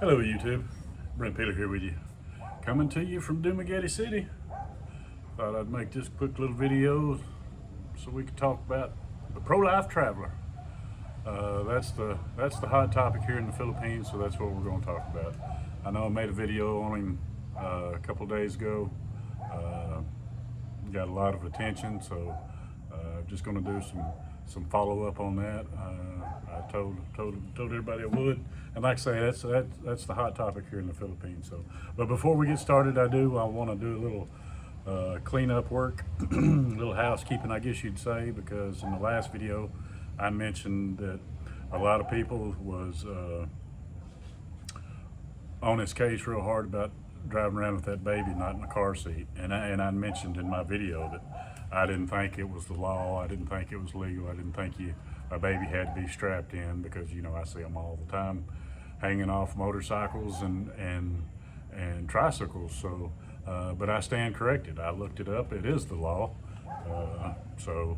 Hello YouTube, Brent Peeler here with you. Coming to you from Dumaguete City. Thought I'd make this quick little video so we could talk about the pro-life traveler. That's the hot topic here in the Philippines, so that's what we're going to talk about. I know I made a video on him a couple days ago. Got a lot of attention, so just going to do some follow up on that. I told everybody I would, and like I say, that's the hot topic here in the Philippines. So, but before we get started, I want to do a little cleanup work, a little housekeeping, I guess you'd say, because in the last video I mentioned that a lot of people was on his case real hard about driving around with that baby not in the car seat, and I mentioned in my video that I didn't think it was the law, I didn't think it was legal, I didn't think a baby had to be strapped in, because I see them all the time hanging off motorcycles and tricycles. So but I stand corrected. I looked it up, it is the law. To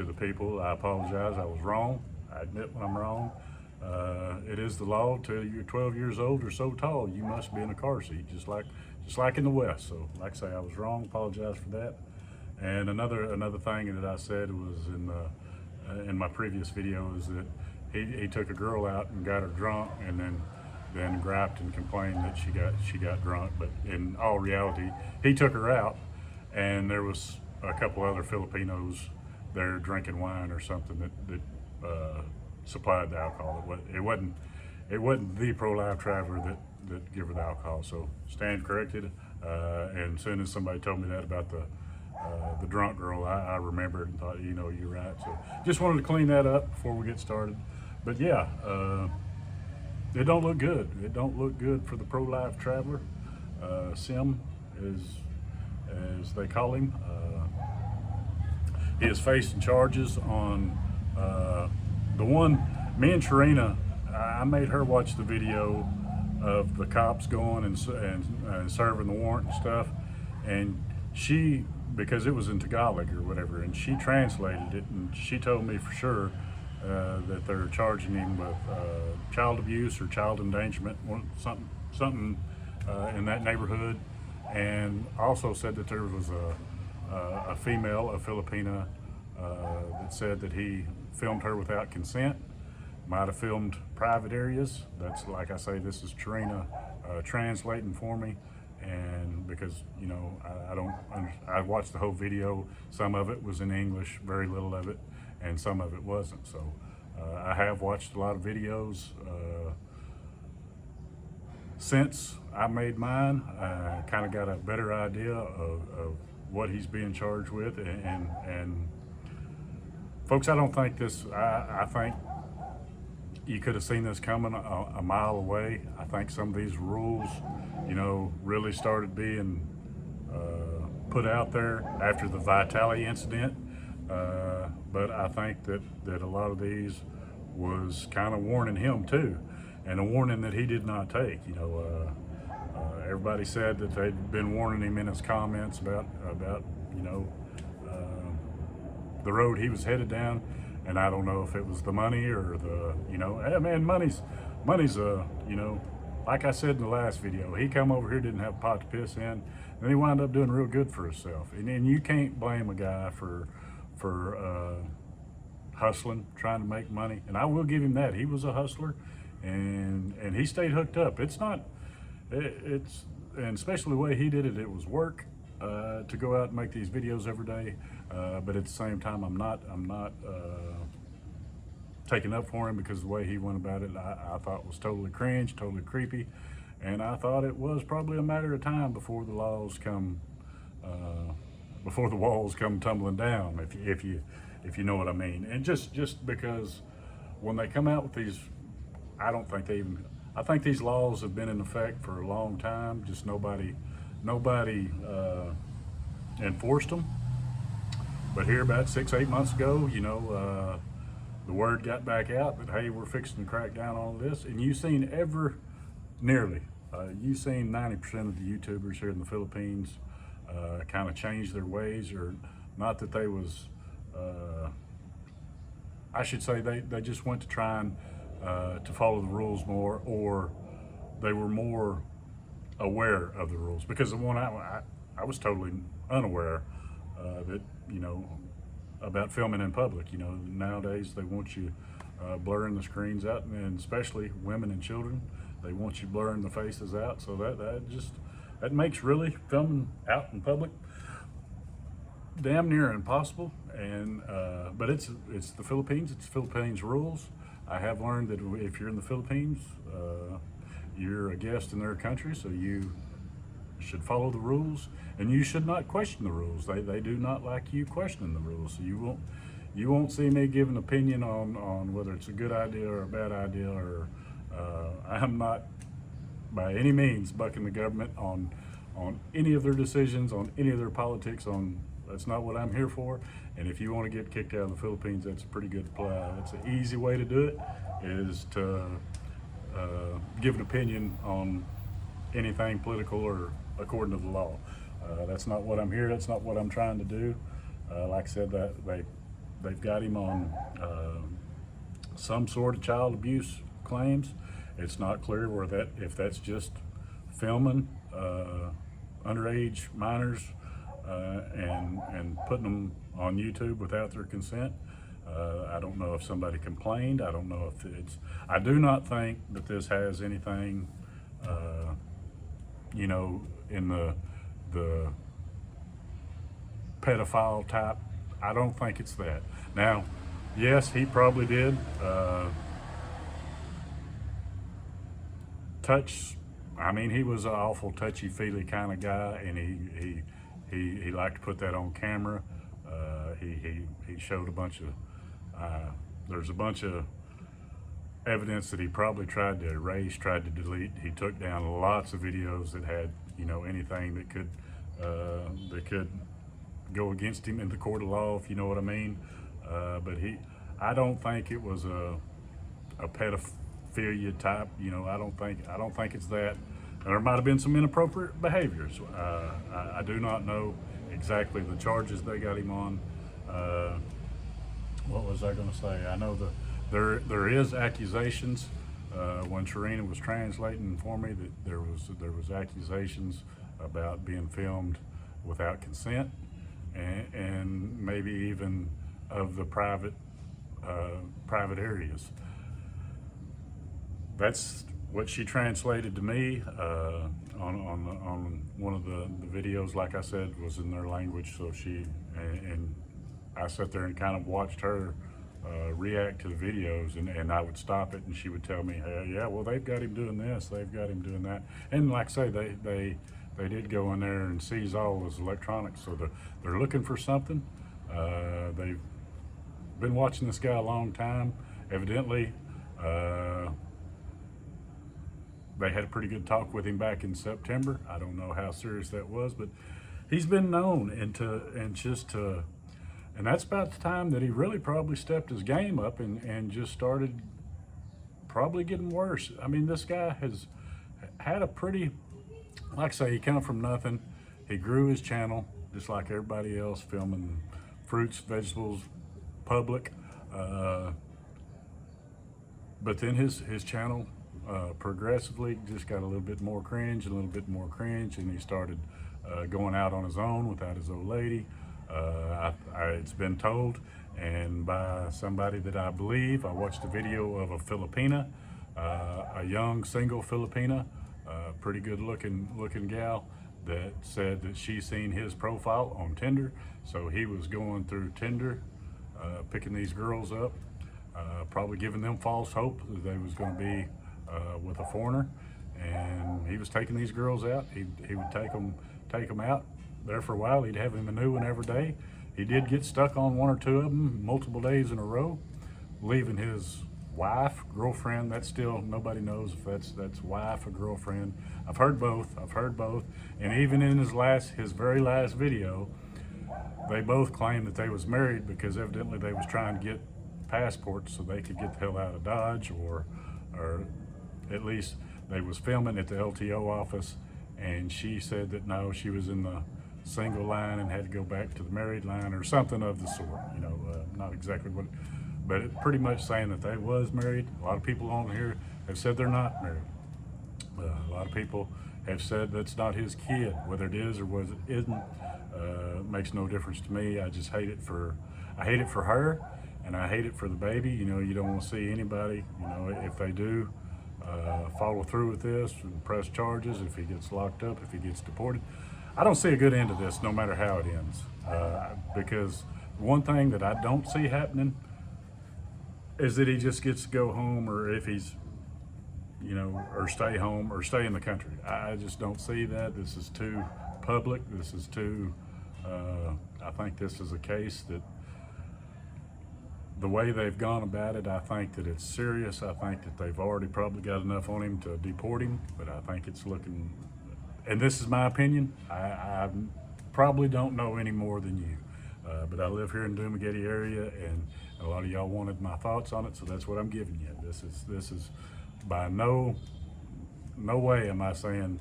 the people, I apologize, I was wrong. I admit when I'm wrong. It is the law. Till you're 12 years old or so tall, you must be in a car seat, just like in the West. So, like I say, I was wrong. Apologize for that. And another thing that I said was in my previous video is that he took a girl out and got her drunk, and then griped and complained that she got drunk. But in all reality, he took her out, and there was a couple other Filipinos there drinking wine or something that supplied the alcohol. It wasn't the pro-life traveler that gave her the alcohol. So stand corrected. And as soon as somebody told me that about the drunk girl, I remembered and thought, you're right. So just wanted to clean that up before we get started. But yeah, it don't look good. It don't look good for the pro-life traveler. Siim, as they call him. He is facing charges on the one. Me and Sharina, I made her watch the video of the cops going and serving the warrant and stuff, and she, because it was in Tagalog or whatever, and she translated it, and she told me for sure that they're charging him with child abuse or child endangerment, something in that neighborhood, and also said that there was a female, a Filipina, that said that he filmed her without consent, might have filmed private areas. That's, like I say, this is Trina translating for me, and because I watched the whole video. Some of it was in English, very little of it, and some of it wasn't. So I have watched a lot of videos since I made mine. I kind of got a better idea of what he's being charged with, and folks, I don't think this, I think you could have seen this coming a mile away. I think some of these rules, really started being put out there after the Vitale incident, but I think that a lot of these was kind of warning him too, and a warning that he did not take. Everybody said that they'd been warning him in his comments about the road he was headed down, and I don't know if it was the money or hey man, money's like I said in the last video, he come over here, didn't have a pot to piss in, and he wound up doing real good for himself. And you can't blame a guy for hustling, trying to make money. And I will give him that. He was a hustler, and he stayed hooked up. And especially the way he did it, it was work to go out and make these videos every day. But at the same time, I'm not taking up for him, because the way he went about it, I thought was totally cringe, totally creepy, and I thought it was probably a matter of time before the laws come, before the walls come tumbling down, if you know what I mean. And just because when they come out with these, I think these laws have been in effect for a long time, just nobody enforced them. But here about 6-8 months ago, the word got back out that, hey, we're fixing to crack down on this. And you've seen you've seen 90% of the YouTubers here in the Philippines kind of change their ways, or not that they was, I should say they just went to trying to follow the rules more, or they were more aware of the rules, because the one I was totally unaware that, you know, about filming in public. You know, nowadays they want you blurring the screens out, and especially women and children, they want you blurring the faces out. So that makes really filming out in public damn near impossible. And but it's the Philippines. It's Philippines rules. I have learned that if you're in the Philippines, you're a guest in their country, so you should follow the rules, and you should not question the rules. They do not like you questioning the rules. So you won't see me give an opinion on whether it's a good idea or a bad idea, or I'm not by any means bucking the government on any of their decisions, on any of their politics. That's not what I'm here for. And if you want to get kicked out of the Philippines, that's a pretty good that's an easy way to do it, is to give an opinion on anything political or according to the law. That's not what I'm here. That's not what I'm trying to do. Like I said, that they've got him on some sort of child abuse claims. It's not clear if that's just filming underage minors and putting them on YouTube without their consent. I don't know if somebody complained. I don't know if I do not think that this has anything, you know, in the pedophile type. I don't think it's that. Now, yes, he probably did touch. I mean, he was an awful touchy-feely kind of guy, and he liked to put that on camera. He showed a bunch of. There's a bunch of evidence that he probably tried to erase, tried to delete. He took down lots of videos that had, you know, anything that could go against him in the court of law, if you know what I mean. But I don't think it was a pedophilia type. You know, I don't think it's that. There might have been some inappropriate behaviors. I do not know exactly the charges they got him on. What was I going to say? I know there is accusations. When Sharina was translating for me, that there was accusations about being filmed without consent, and maybe even of the private areas. That's what she translated to me on one of the videos. Like I said, was in their language, so and I sat there and kind of watched her react to the videos, and I would stop it, and she would tell me, hey, yeah, well, they've got him doing this, they've got him doing that. And like I say, they did go in there and seize all his electronics, so they're looking for something. They've been watching this guy a long time. Evidently, they had a pretty good talk with him back in September. I don't know how serious that was, but he's been known, and that's about the time that he really probably stepped his game up and just started probably getting worse. I mean, this guy has had a pretty, like I say, he came from nothing. He grew his channel just like everybody else, filming fruits, vegetables, public. But then his channel progressively just got a little bit more cringe, and he started going out on his own without his old lady. It's been told, and by somebody that I believe, I watched a video of a Filipina, a young single Filipina, pretty good looking gal, that said that she seen his profile on Tinder. So he was going through Tinder, picking these girls up, probably giving them false hope that they was going to be with a foreigner, and he was taking these girls out. He would take them out there for a while. He'd have him a new one every day. He did get stuck on one or two of them multiple days in a row, leaving his wife, girlfriend. That's still, nobody knows if that's wife or girlfriend. I've heard both. And even in his very last video, they both claimed that they was married, because evidently they was trying to get passports so they could get the hell out of Dodge, or at least they was filming at the LTO office, and she said that no, she was in the single line and had to go back to the married line or something of the sort. You know, not exactly what, but it pretty much saying that they was married. A lot of people on here have said they're not married. A lot of people have said that's not his kid. Whether it is or whether it isn't, makes no difference to me. I just hate it for her, and I hate it for the baby. You know, you don't want to see anybody, you know, if they do follow through with this and press charges, if he gets locked up, if he gets deported. I don't see a good end to this, no matter how it ends, because one thing that I don't see happening is that he just gets to go home, or if he's, you know, or stay home or stay in the country. I just don't see that. This is too public. This is too, I think this is a case that the way they've gone about it, I think that it's serious. I think that they've already probably got enough on him to deport him, but I think it's looking, and this is my opinion, I probably don't know any more than you, but I live here in Dumaguete area, and a lot of y'all wanted my thoughts on it, so that's what I'm giving you. This is by no way am I saying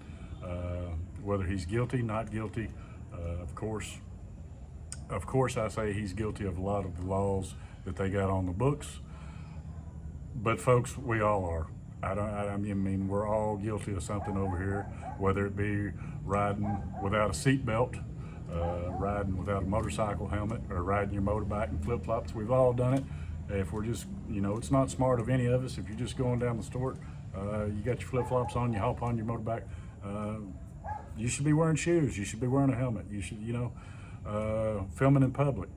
whether he's guilty, not guilty. Of course I say he's guilty of a lot of the laws that they got on the books, but folks, we all are. I mean, we're all guilty of something over here, whether it be riding without a seatbelt, riding without a motorcycle helmet, or riding your motorbike in flip-flops. We've all done it. If we're just, you know, it's not smart of any of us. If you're just going down the store, you got your flip-flops on, you hop on your motorbike, you should be wearing shoes. You should be wearing a helmet. You should, you know, filming in public.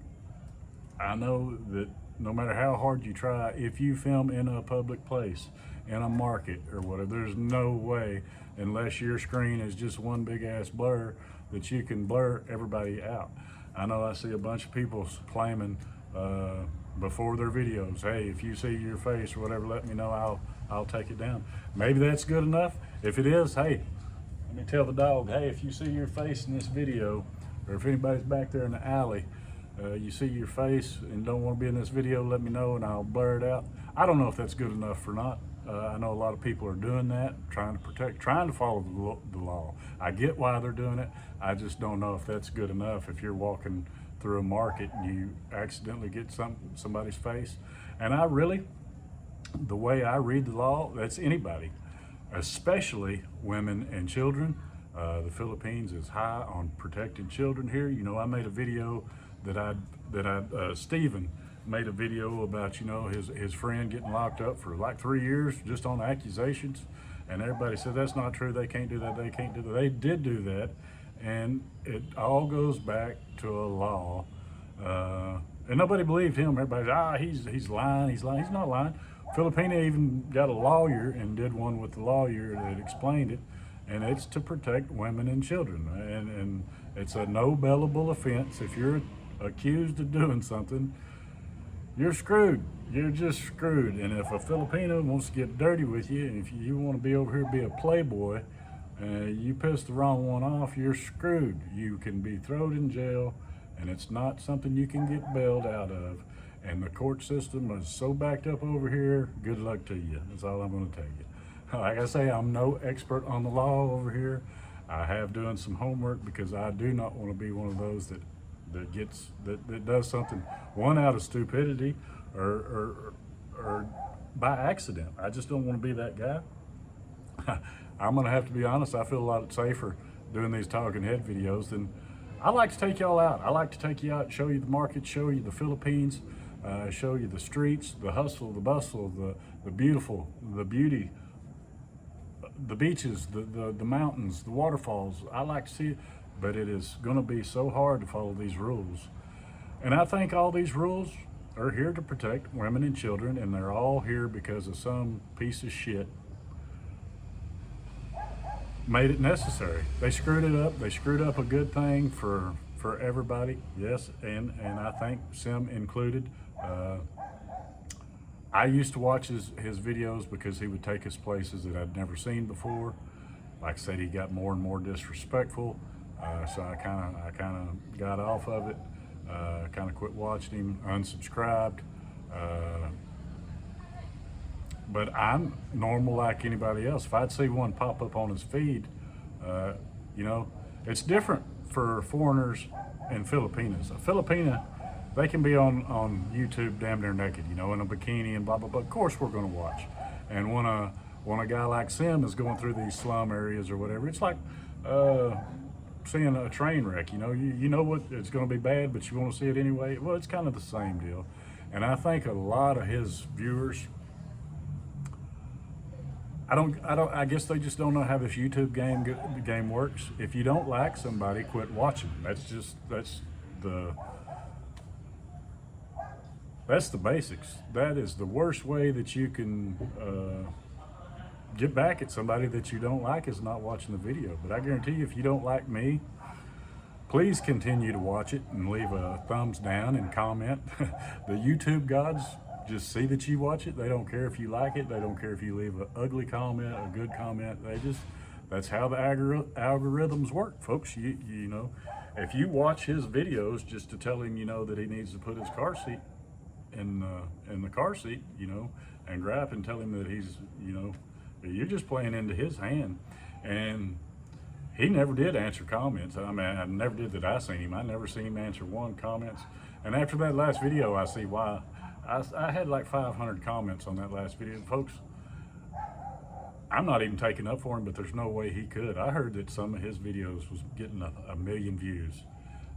I know that no matter how hard you try, if you film in a public place, in a market or whatever, there's no way, unless your screen is just one big ass blur, that you can blur everybody out. I know I see a bunch of people claiming before their videos, hey, if you see your face or whatever, let me know, I'll take it down. Maybe that's good enough. If it is, hey, let me tell the dog, hey, if you see your face in this video, or if anybody's back there in the alley, you see your face and don't want to be in this video, let me know and I'll blur it out. I don't know if that's good enough or not. I know a lot of people are doing that, trying to follow the law. I get why they're doing it. I just don't know if that's good enough. If you're walking through a market and you accidentally get somebody's face, and the way I read the law, that's anybody, especially women and children. The Philippines is high on protecting children here. You know, I made a video Stephen made a video about, you know, his friend getting locked up for like 3 years just on accusations, and everybody said that's not true, they can't do that, they can't do that. They did do that, and it all goes back to a law, and nobody believed him. Everybody's he's lying, he's not lying. Filipina even got a lawyer and did one with the lawyer that explained it, and it's to protect women and children, and it's a no bailable offense. If you're accused of doing something, you're screwed. You're just screwed. And if a Filipino wants to get dirty with you, and if you want to be over here, be a playboy, you piss the wrong one off, you're screwed. You can be thrown in jail, and it's not something you can get bailed out of. And the court system is so backed up over here, good luck to you. That's all I'm going to tell you. Like I say, I'm no expert on the law over here. I have done some homework, because I do not want to be one of those that does something, one, out of stupidity or by accident. I just don't want to be that guy. I'm gonna have to be honest, I feel a lot safer doing these talking head videos than I like to take y'all out. I like to take you out, show you the market, show you the Philippines, show you the streets, the hustle, the bustle, the beautiful, the beauty, the beaches, the mountains, the waterfalls. I like to see it. But it is going to be so hard to follow these rules. And I think all these rules are here to protect women and children, and they're all here because of some piece of shit made it necessary. They screwed it up. They screwed up a good thing for everybody. Yes, and I think Siim included. I used to watch his videos because he would take us places that I'd never seen before. Like I said, he got more and more disrespectful. So I kind of got off of it, kind of quit watching him, unsubscribed. But I'm normal like anybody else. If I'd see one pop up on his feed, you know, it's different for foreigners and Filipinas. A Filipina, they can be on YouTube damn near naked, you know, in a bikini and blah, blah, blah. Of course we're going to watch. And when when a guy like Siim is going through these slum areas or whatever, it's like seeing a train wreck. You know what, it's going to be bad, but you want to see it anyway. Well, it's kind of the same deal. And I think a lot of his viewers, I guess they just don't know how this YouTube game works. If you don't like somebody, quit watching. That's the basics. That is the worst way that you can get back at somebody that you don't like, is not watching the video. But I guarantee you, if you don't like me, please continue to watch it and leave a thumbs down and comment. The YouTube gods just see that you watch it. They don't care if you like it. They don't care if you leave an ugly comment, a good comment. That's how the algorithms work, folks. You know, if you watch his videos just to tell him, that he needs to put his car seat in the car seat, and grab and tell him that he's, you're just playing into his hand. And he never did answer comments. I mean, I never did that I seen him. I never seen him answer one comments. And after that last video, I see why. I had like 500 comments on that last video. Folks, I'm not even taking up for him, but there's no way he could. I heard that some of his videos was getting a million views.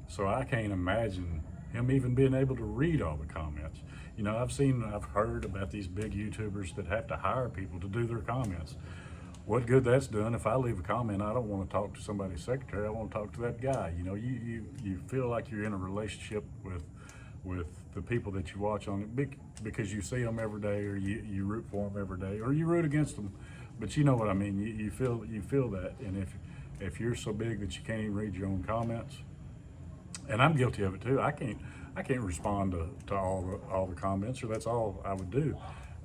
So I can't imagine him even being able to read all the comments. I've heard about these big YouTubers that have to hire people to do their comments. What good that's done. If I leave a comment, I don't want to talk to somebody's secretary. I want to talk to that guy. You feel like you're in a relationship with the people that you watch on it, because you see them every day, or you root for them every day, or you root against them. But you know what I mean. You feel that. And if you're so big that you can't even read your own comments, and I'm guilty of it too. I can't respond to all the comments, or that's all I would do.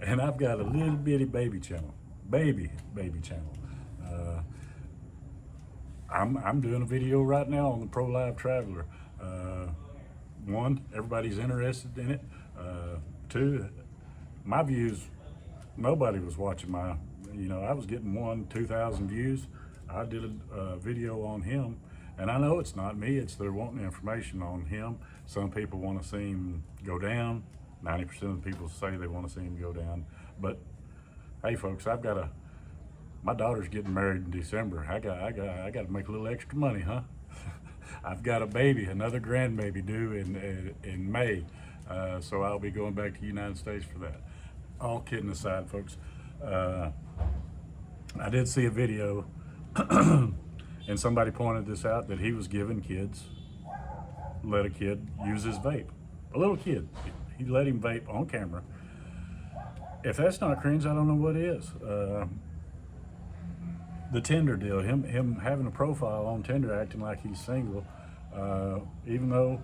And I've got a little bitty baby channel. Baby channel. I'm doing a video right now on the Pro Live Traveler. One, everybody's interested in it. Two, my views, nobody was watching my, I was getting 2,000 views. I did a video on him, and I know it's not me, they're wanting information on him. Some people want to see him go down. 90% of the people say they want to see him go down. But hey folks, my daughter's getting married in December. I got to make a little extra money, huh? I've got a baby, another grandbaby due in May. So I'll be going back to the United States for that. All kidding aside, folks. I did see a video and somebody pointed this out, that he was giving kids, let a kid use his vape. A little kid, he let him vape on camera. If that's not cringe, I don't know what is. The Tinder deal, him having a profile on Tinder, acting like he's single, even though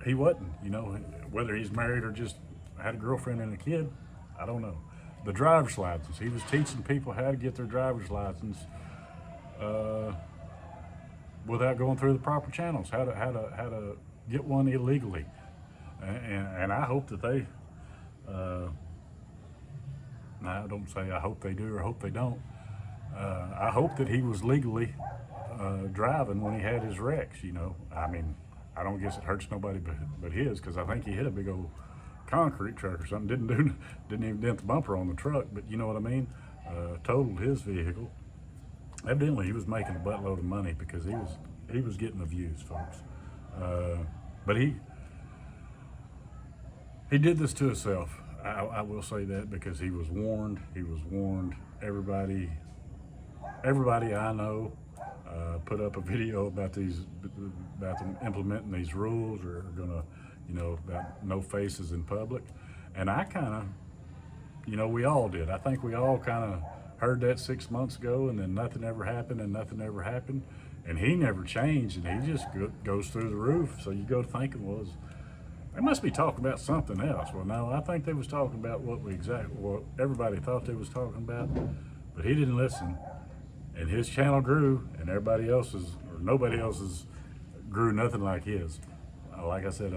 he wasn't. Whether he's married or just had a girlfriend and a kid, I don't know. The driver's license, he was teaching people how to get their driver's license without going through the proper channels, how to get one illegally. And I hope that they, I don't say I hope they do or hope they don't. I hope that he was legally driving when he had his wrecks. I mean, I don't guess it hurts nobody but his, because I think he hit a big old concrete truck or something. Didn't even dent the bumper on the truck, but you know what I mean. Totaled his vehicle. Evidently, he was making a buttload of money because he was getting the views, folks. But he did this to himself. I will say that, because he was warned. He was warned. Everybody I know put up a video about them implementing these rules, or gonna, about no faces in public. And I kind of, we all did. I think we all kind of heard that 6 months ago, and then nothing ever happened, and he never changed, and he just goes through the roof. So you go thinking, well, they must be talking about something else. Well, no, I think they was talking about what everybody thought they was talking about, but he didn't listen. And his channel grew, and nobody else's grew nothing like his. Like I said,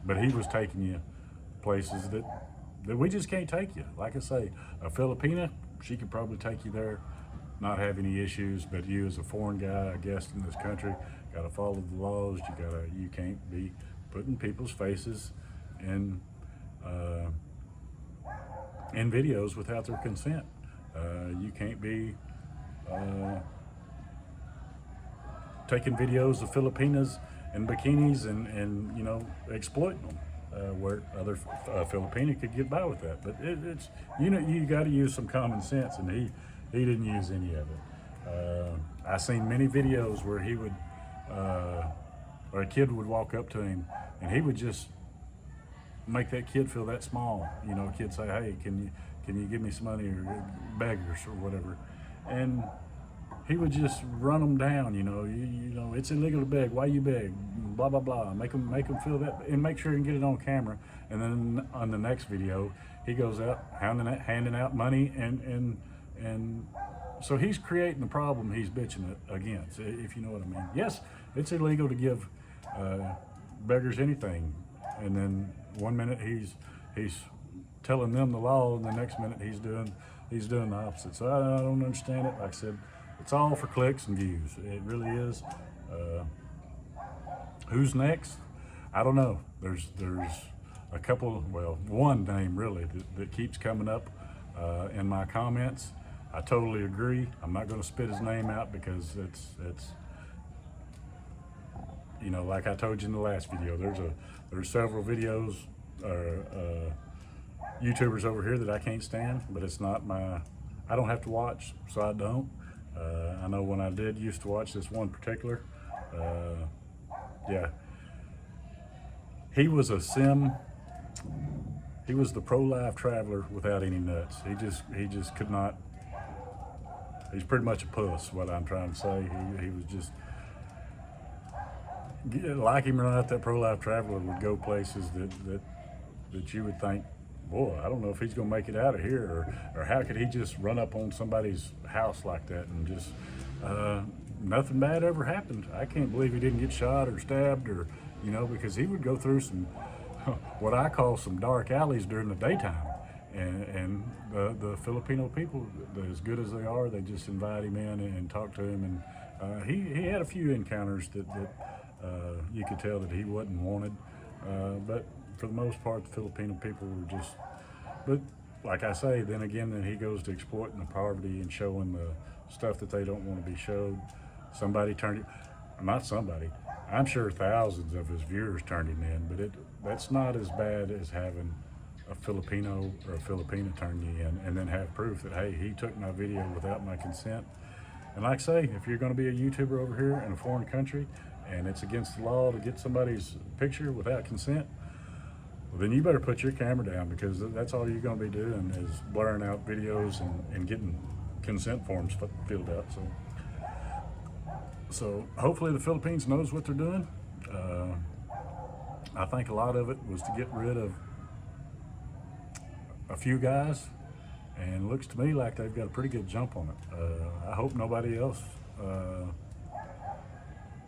but he was taking you places that we just can't take you. Like I say, a Filipina, she could probably take you there, not have any issues. But you, as a foreign guy, a guest in this country, got to follow the laws. You can't be putting people's faces in in videos without their consent. You can't be taking videos of Filipinas in bikinis and you know, exploiting them, where other Filipino could get by with that. But it's, you know, you got to use some common sense, and he didn't use any of it. I've seen many videos where he would, or a kid would walk up to him and he would just make that kid feel that small. You know, a kid say, "Hey, can you give me some money," or beggars or whatever, and he would just run them down. You know, it's illegal to beg. Why you beg? Blah blah blah. Make them feel that, and make sure you can get it on camera. And then on the next video, he goes out handing out money, and so he's creating the problem he's bitching against. If you know what I mean. Yes, it's illegal to give beggars anything, and then one minute he's telling them the law, and the next minute he's doing the opposite. So I don't understand it. Like I said, it's all for clicks and views. It really is. Who's next? I don't know. There's a couple, well, one name really that keeps coming up in my comments. I totally agree. I'm not going to spit his name out because it's you know, like I told you in the last video, there's several videos YouTubers over here that I can't stand, but it's not I don't have to watch, so I don't. I know when I used to watch this one particular, yeah, he was a Siim. He was the pro-life traveler without any nuts. He just could not. He's pretty much a puss. What I'm trying to say, he was just, like him or not, that pro-life traveler would go places that you would think, boy, I don't know if he's gonna make it out of here, or how could he just run up on somebody's house like that and just nothing bad ever happened. I can't believe he didn't get shot or stabbed, or, you know, because he would go through some what I call some dark alleys during the daytime, and the Filipino people, as good as they are, they just invite him in and talk to him, and he had a few encounters that you could tell that he wasn't wanted, but for the most part, the Filipino people were just, but like I say, then again, then he goes to exploiting the poverty and showing the stuff that they don't want to be showed. Somebody turned it, not somebody, I'm sure thousands of his viewers turned him in, but that's not as bad as having a Filipino or a Filipina turn you in and then have proof that, hey, he took my video without my consent. And like I say, if you're going to be a YouTuber over here in a foreign country and it's against the law to get somebody's picture without consent, well, then you better put your camera down, because that's all you're going to be doing is blurring out videos and getting consent forms filled out. So hopefully the Philippines knows what they're doing. I think a lot of it was to get rid of a few guys, and it looks to me like they've got a pretty good jump on it. I hope nobody else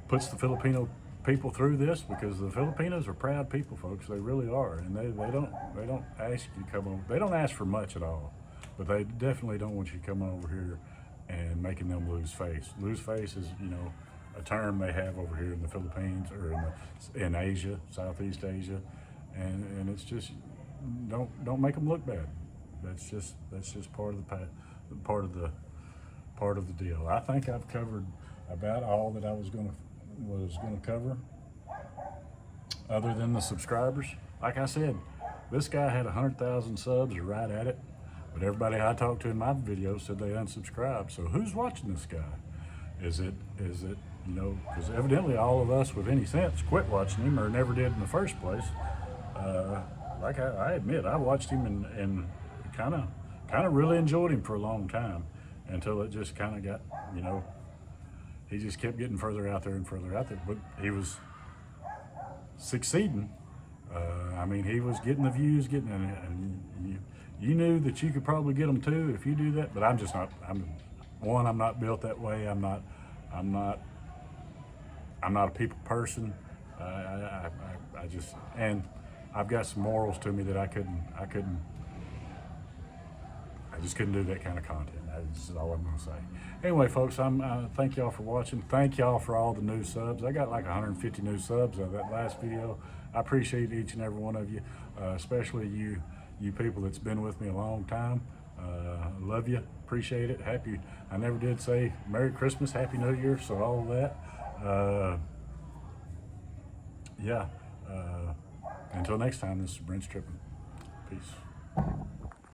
puts the Filipino people through this, because the Filipinos are proud people, folks. They really are, and they don't ask you to come over. They don't ask for much at all, but they definitely don't want you to come over here and making them lose face. Lose face is, you know, a term they have over here in the Philippines, or in Asia, Southeast Asia, and it's just, don't make them look bad. That's just part of the deal. I think I've covered about all that I was gonna cover, other than the subscribers. Like I said, this guy had 100,000 subs, or right at it, but everybody I talked to in my video said they unsubscribed. So who's watching this guy? Is it, you know, because evidently all of us with any sense quit watching him, or never did in the first place. Like I admit, I watched him and kind of really enjoyed him for a long time, until it just kind of got, you know, he just kept getting further out there and further out there, but he was succeeding. I mean, he was getting the views, and you knew that you could probably get them too if you do that, but I'm just not. I'm not built that way. I'm not a people person. I just, and I've got some morals to me that I just couldn't do that kind of content. That's all I'm gonna say. Anyway, folks, thank y'all for watching. Thank y'all for all the new subs. I got like 150 new subs out of that last video. I appreciate each and every one of you, especially you you people that's been with me a long time. Love you, appreciate it. I never did say Merry Christmas, Happy New Year, so all of that. Yeah. Until next time, this is Brent Stripping. Peace.